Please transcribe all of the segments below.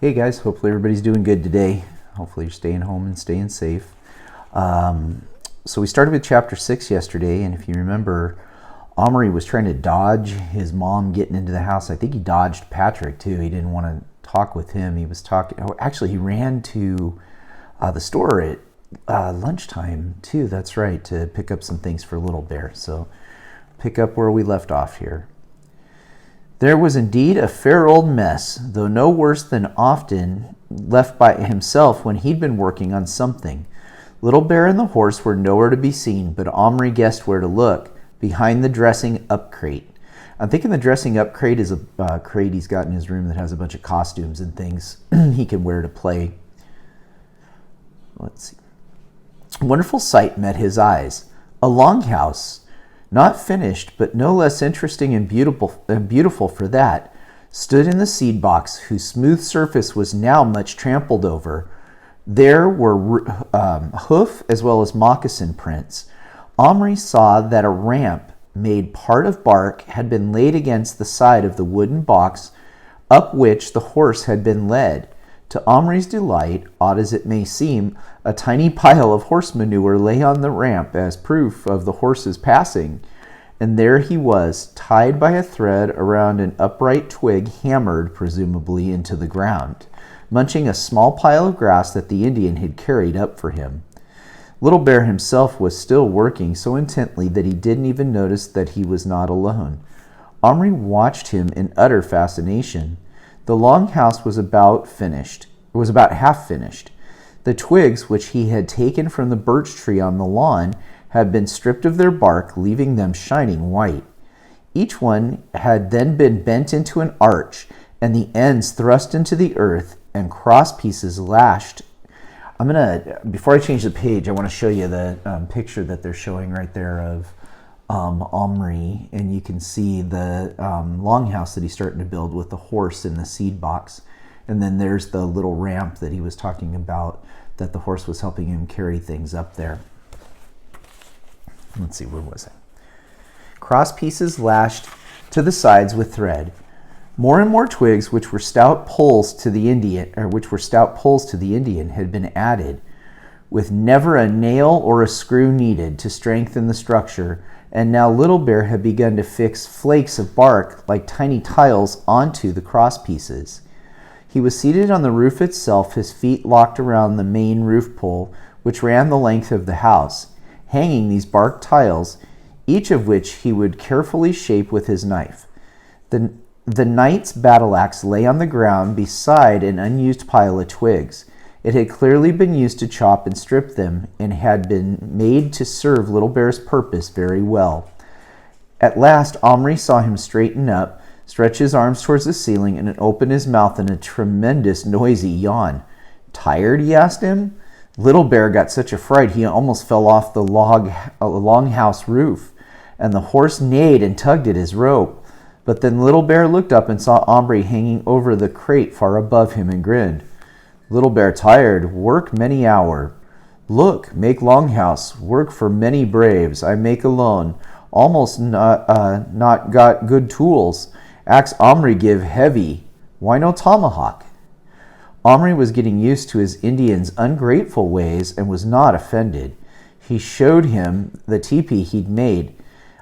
Hey guys, hopefully everybody's doing good today. Hopefully you're staying home and staying safe. So we started with chapter 6 yesterday, and if you remember, Omri was trying to dodge his mom getting into the house. I think he dodged Patrick too. He didn't want to talk with him. He was talking. Oh, actually, he ran to the store at lunchtime too. That's right, to pick up some things for Little Bear. So pick up where we left off here. There was indeed a fair old mess, though no worse than often left by himself when he'd been working on something. Little Bear and the horse were nowhere to be seen, but Omri guessed where to look, behind the dressing up crate. I'm thinking the dressing up crate is a crate he's got in his room that has a bunch of costumes and things he can wear to play. Let's see. A wonderful sight met his eyes. A longhouse, not finished, but no less interesting and beautiful for that, stood in the seed box, whose smooth surface was now much trampled over. There were hoof as well as moccasin prints. Omri saw that a ramp made part of bark had been laid against the side of the wooden box up which the horse had been led. To Omri's delight, odd as it may seem, a tiny pile of horse manure lay on the ramp as proof of the horse's passing, and there he was, tied by a thread around an upright twig hammered, presumably, into the ground, munching a small pile of grass that the Indian had carried up for him. Little Bear himself was still working so intently that he didn't even notice that he was not alone. Omri watched him in utter fascination. The longhouse was about half finished. The twigs which he had taken from the birch tree on the lawn had been stripped of their bark, leaving them shining white. Each one had then been bent into an arch, and the ends thrust into the earth, and cross pieces lashed. Before I change the page, I want to show you the picture that they're showing right there of Omri, and you can see the longhouse that he's starting to build with the horse in the seed box. And then there's the little ramp that he was talking about that the horse was helping him carry things up there. Let's see, where was I? Cross pieces lashed to the sides with thread. More and more twigs, which were stout poles to the Indian, had been added, with never a nail or a screw needed to strengthen the structure. And now Little Bear had begun to fix flakes of bark like tiny tiles onto the cross pieces. He was seated on the roof itself, his feet locked around the main roof pole, which ran the length of the house, hanging these bark tiles, each of which he would carefully shape with his knife. The knight's battle axe lay on the ground beside an unused pile of twigs. It had clearly been used to chop and strip them, and had been made to serve Little Bear's purpose very well. At last Omri saw him straighten up, stretch his arms towards the ceiling, and open his mouth in a tremendous noisy yawn. "Tired?" he asked him. Little Bear got such a fright he almost fell off the longhouse roof, and the horse neighed and tugged at his rope. But then Little Bear looked up and saw Omri hanging over the crate far above him and grinned. "Little Bear tired, work many hour. Look, make longhouse, work for many braves. I make alone, almost not got good tools. Axe Omri give heavy. Why no tomahawk?" Omri was getting used to his Indian's ungrateful ways and was not offended. He showed him the teepee he'd made.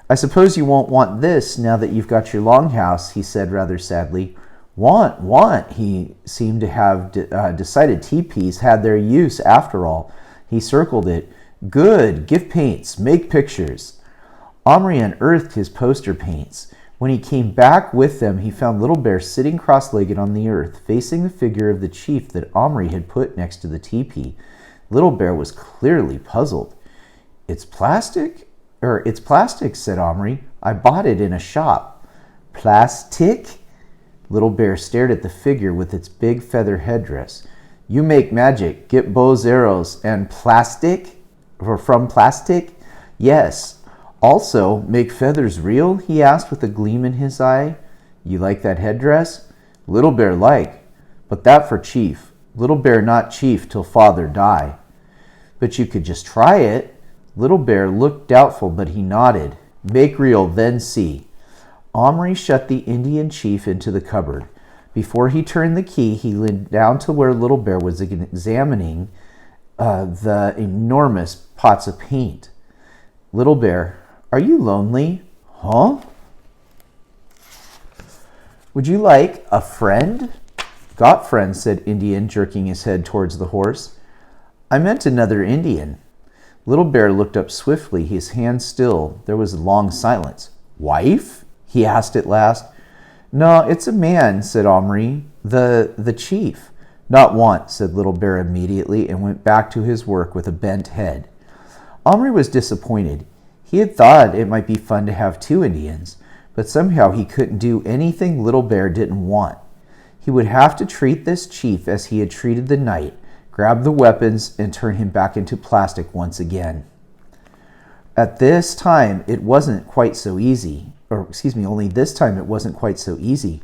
"I suppose you won't want this now that you've got your longhouse," he said rather sadly. Want. He seemed to have decided teepees had their use after all. He circled it. "Good, give paints, make pictures." Omri unearthed his poster paints. When he came back with them, he found Little Bear sitting cross-legged on the earth, facing the figure of the chief that Omri had put next to the teepee. Little Bear was clearly puzzled. It's plastic, said Omri. "I bought it in a shop." "Plastic?" Little Bear stared at the figure with its big feather headdress. "You make magic, get bows, arrows, and plastic? Or from plastic?" "Yes. Also, make feathers real?" he asked with a gleam in his eye. "You like that headdress?" Little Bear like. "But that for chief. Little Bear not chief till father die." "But you could just try it." Little Bear looked doubtful, but he nodded. "Make real, then see." Omri shut the Indian chief into the cupboard. Before he turned the key, he leaned down to where Little Bear was examining the enormous pots of paint. Little Bear, are you lonely? Huh? Would you like a friend? Got friends, said Indian, jerking his head towards the horse. I meant another Indian. Little Bear looked up swiftly, his hand still. There was a long silence. Wife? He asked at last. No, it's a man, said Omri. The chief. Not want, said Little Bear immediately, and went back to his work with a bent head. Omri was disappointed. He had thought it might be fun to have 2 Indians, but somehow he couldn't do anything Little Bear didn't want. He would have to treat this chief as he had treated the knight, grab the weapons, and turn him back into plastic once again. At this time, it wasn't quite so easy. Only this time it wasn't quite so easy.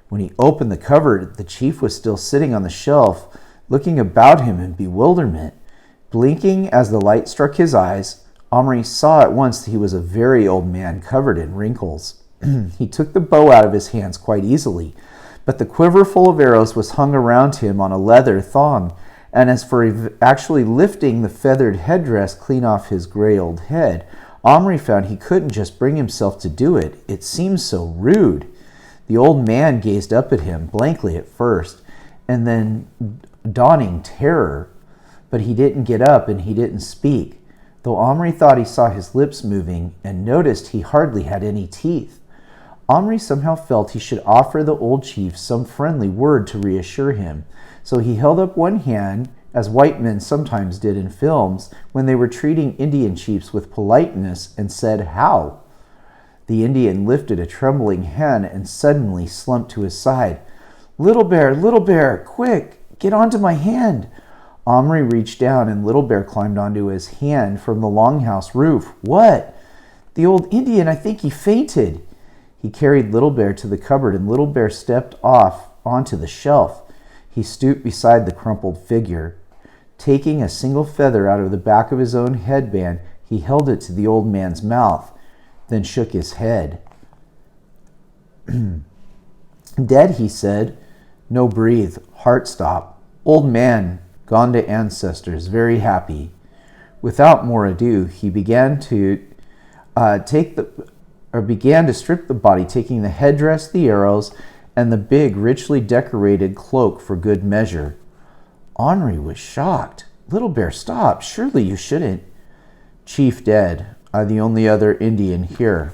When he opened the cupboard, the chief was still sitting on the shelf, looking about him in bewilderment. Blinking as the light struck his eyes, Omri saw at once that he was a very old man covered in wrinkles. He took the bow out of his hands quite easily, but the quiver full of arrows was hung around him on a leather thong, and as for actually lifting the feathered headdress clean off his gray old head, Omri found he couldn't just bring himself to do it. It seemed so rude. The old man gazed up at him, blankly at first, and then dawning terror. But he didn't get up and he didn't speak, though Omri thought he saw his lips moving and noticed he hardly had any teeth. Omri somehow felt he should offer the old chief some friendly word to reassure him, so he held up one hand, as white men sometimes did in films when they were treating Indian chiefs with politeness, and said, How? The Indian lifted a trembling hand and suddenly slumped to his side. Little Bear, quick, get onto my hand. Omri reached down and Little Bear climbed onto his hand from the longhouse roof. What? The old Indian, I think he fainted. He carried Little Bear to the cupboard and Little Bear stepped off onto the shelf. He stooped beside the crumpled figure. Taking a single feather out of the back of his own headband, he held it to the old man's mouth, then shook his head. Dead, he said. No breathe. Heart stop. Old man, gone to ancestors, very happy. Without more ado, he began to strip the body, taking the headdress, the arrows, and the big, richly decorated cloak for good measure. Omri was shocked. Little Bear, stop. Surely you shouldn't. Chief dead. I'm the only other Indian here.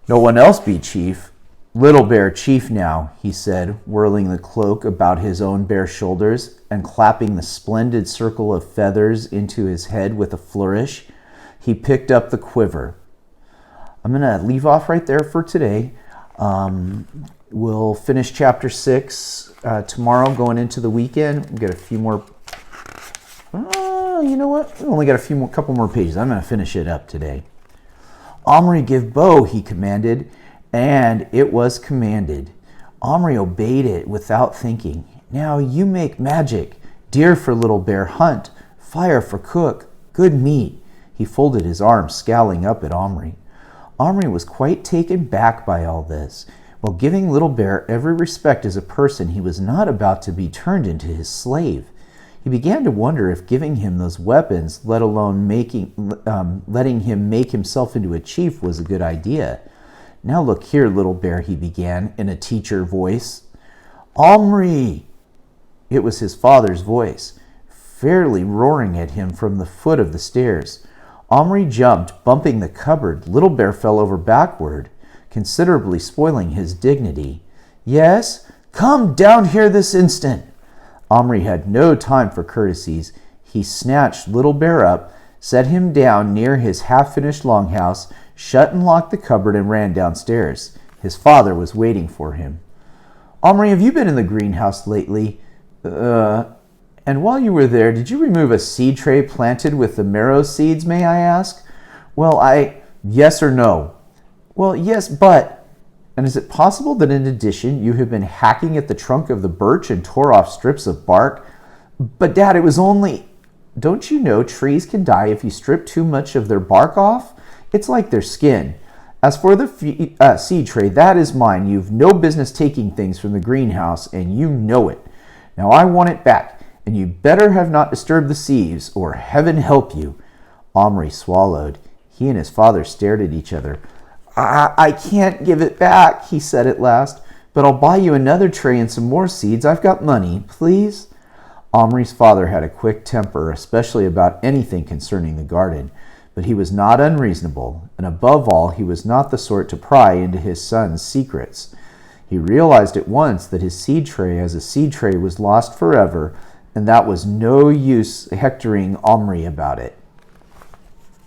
No one else be chief. Little Bear chief now, he said, whirling the cloak about his own bare shoulders and clapping the splendid circle of feathers into his head with a flourish. He picked up the quiver. I'm going to leave off right there for today. We'll finish chapter 6 tomorrow going into the weekend. We'll get a few more. You know what? We only got a couple more pages. I'm going to finish it up today. Omri, give bow, he commanded, and it was commanded. Omri obeyed it without thinking. Now you make magic. Deer for Little Bear, hunt. Fire for cook. Good meat. He folded his arms, scowling up at Omri. Omri was quite taken back by all this. While giving Little Bear every respect as a person, he was not about to be turned into his slave. He began to wonder if giving him those weapons, let alone letting him make himself into a chief, was a good idea. Now look here, Little Bear, he began in a teacher voice. Omri! It was his father's voice, fairly roaring at him from the foot of the stairs. Omri jumped, bumping the cupboard. Little Bear fell over backward, considerably spoiling his dignity. Yes? Come down here this instant! Omri had no time for courtesies. He snatched Little Bear up, set him down near his half-finished longhouse, shut and locked the cupboard, and ran downstairs. His father was waiting for him. Omri, have you been in the greenhouse lately? And while you were there, did you remove a seed tray planted with the marrow seeds, may I ask? Well, yes or no? Well, yes, but... And is it possible that in addition you have been hacking at the trunk of the birch and tore off strips of bark? But Dad, it was only... Don't you know trees can die if you strip too much of their bark off? It's like their skin. As for the seed tray, that is mine. You've no business taking things from the greenhouse, and you know it. Now I want it back, and you better have not disturbed the sieves, or heaven help you." Omri swallowed. He and his father stared at each other. I can't give it back," he said at last, "but I'll buy you another tray and some more seeds. I've got money, please." Omri's father had a quick temper, especially about anything concerning the garden, but he was not unreasonable, and above all, he was not the sort to pry into his son's secrets. He realized at once that his seed tray as a seed tray was lost forever, and that was no use hectoring Omri about it.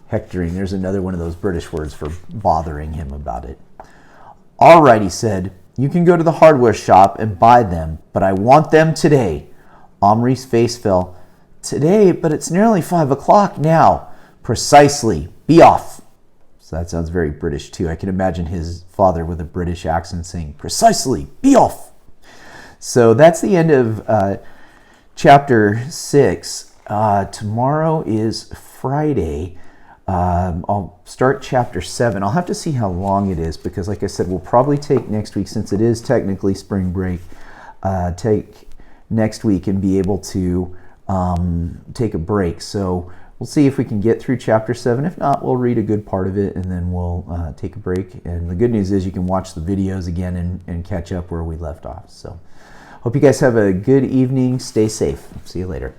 Hectoring, there's another one of those British words for bothering him about it. "All right," he said, "you can go to the hardware shop and buy them, but I want them today." Omri's face fell. "Today? But it's nearly 5 o'clock now." "Precisely. Be off." So that sounds very British too. I can imagine his father with a British accent saying, "Precisely. Be off." So that's the end of chapter 6. Tomorrow is Friday. I'll start chapter 7. I'll have to see how long it is because, like I said, we'll probably take next week, since it is technically spring break, take next week and be able to take a break. So we'll see if we can get through chapter 7. If not, we'll read a good part of it and then we'll take a break. And the good news is you can watch the videos again and catch up where we left off. So hope you guys have a good evening. Stay safe. See you later.